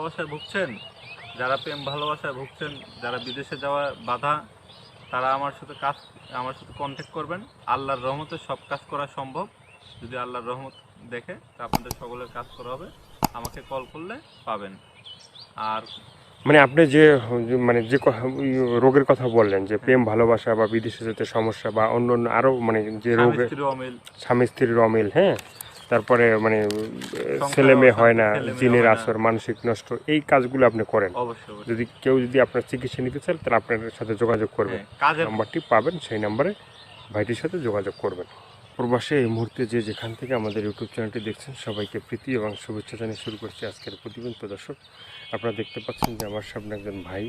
প্রবাসায় ভুগছেন, যারা প্রেম ভালোবাসায় ভুগছেন, যারা বিদেশে যাওয়া বাধা, তারা আমার সাথে কন্ট্যাক্ট করবেন। আল্লাহর রহমতে সব কাজ করা সম্ভব। যদি আল্লাহর রহমত দেখে তা আপনাদের সকলের কাজ করা হবে। আমাকে কল করলে পাবেন। আর মানে আপনি যে মানে যে রোগের কথা বললেন যে হ্যাঁ, প্রেম ভালোবাসা বা বিদেশে যেতে সমস্যা বা অন্য অন্য আরও মানে যে স্বামী রোগে স্ত্রী অমিল, স্বামী স্ত্রীর অমিল, হ্যাঁ, তারপরে মানে ছেলে সংসারে মেয়ে হয় অশান্তি, না, ছেলে মেয়ে জিনের হয় না। আসর, মানসিক নষ্ট, এই কাজগুলো আপনি করেন। অবশ্যই অবশ্যই। যদি যদি আপনার চিকিৎসা নিতে চান তাহলে আপনার সাথে যোগাযোগ করবেন। হ্যাঁ, কাজের নাম্বারটি পাবেন, সেই নাম্বারে ভাইটির সাথে যোগাযোগ করবেন। প্রবাসে এই মুহূর্তে যে যেখান থেকে আমাদের ইউটিউব চ্যানেলটি দেখছেন সবাইকে প্রীতি এবং শুভেচ্ছা জানিয়ে শুরু করছি আজকের প্রতিবেদন। দর্শক, আপনারা দেখতে পাচ্ছেন যে আমার সামনে একজন ভাই।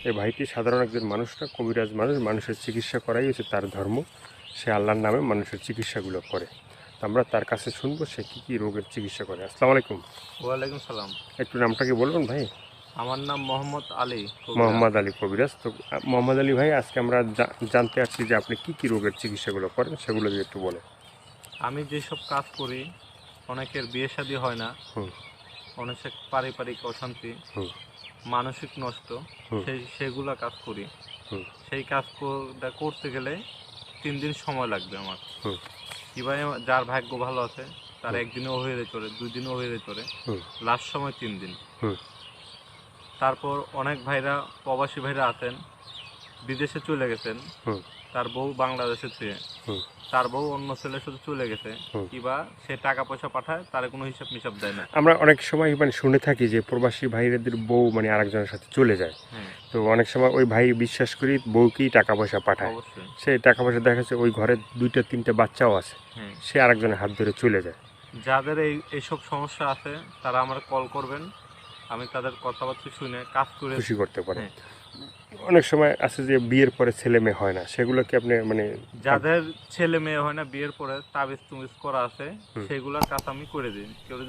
এই ভাইটি সাধারণ একজন মানুষ না, কবিরাজ মানুষ। মানুষের চিকিৎসা করাই হচ্ছে তার ধর্ম। সে আল্লাহর নামে মানুষের চিকিৎসাগুলো করে। তো আমরা তার কাছে শুনবো সে কী কী রোগের চিকিৎসা করে। আসসালামু আলাইকুম। ওয়ালাইকুম সালাম। একটু নামটা কি বলবেন ভাই? আমার নাম মোহাম্মদ আলী কবিরাজ। মোহাম্মদ আলী কবিরাজ। তো মোহাম্মদ আলী ভাই, আজকে আমরা জানতে আসছি যে আপনি কী কী রোগের চিকিৎসাগুলো করেন, সেগুলো যদি একটু বলেন। আমি যেসব কাজ করি, অনেকের বিয়ে শাদী হয় না, হুম অনেকের পারিবারিক অশান্তি, হুম মানসিক নষ্ট, হুম সেগুলা কাজ করি। হুম সেই কাজটা করতে গেলে 3 দিন সময় লাগবে আমার। হুম কিভাবে যার ভাগ্য ভালো আছে তার হুম একদিনও হয়ে যেতে পারে, 2 দিনও হয়ে যেতে পারে, হুম লাস্ট সময় 3 দিন। হুম তারপর অনেক ভাইরা, প্রবাসী ভাইরা আছেন, বিদেশে চলে গেছেন, হুম তার বউ বাংলাদেশে থেকে, হুম তার বউ অন্য ছেলের সাথে চলে গেছে, হুম। কিবা সে টাকা পয়সা পাঠায়, তার কোনো হিসাব মিসাব দেয় না। আমরা অনেক সময় মানে শুনে থাকি যে প্রবাসী ভাইদের বউ মানে আরেকজনের সাথে চলে যায়। হ্যাঁ, তো অনেক সময় ওই ভাই বিশ্বাস করি বউকেই টাকা পয়সা পাঠায়। অবশ্যই। সে টাকা পয়সা দেখা যাচ্ছে ওই ঘরে 2টা 3টা বাচ্চাও আছে, হ্যাঁ, সে আরেকজনের হাত ধরে চলে যায়। যাদের এইসব সমস্যা আছে তারা আমার কল করবেন। আমি তাদের কথাবার্তা শুনে কাজ করে। খুশি করতে পারে। হ্যাঁ, অনেক সময় আছে যে বিয়ের পরে ছেলে মেয়ে হয় না, সেগুলো কি আপনি মানে যাদের ছেলে মেয়ে হয় না, বিয়ের পরে তাবিজ তুমিজ করা আছে, হুম। সেগুলোর কাজ আমি করে দিই। কেউ যদি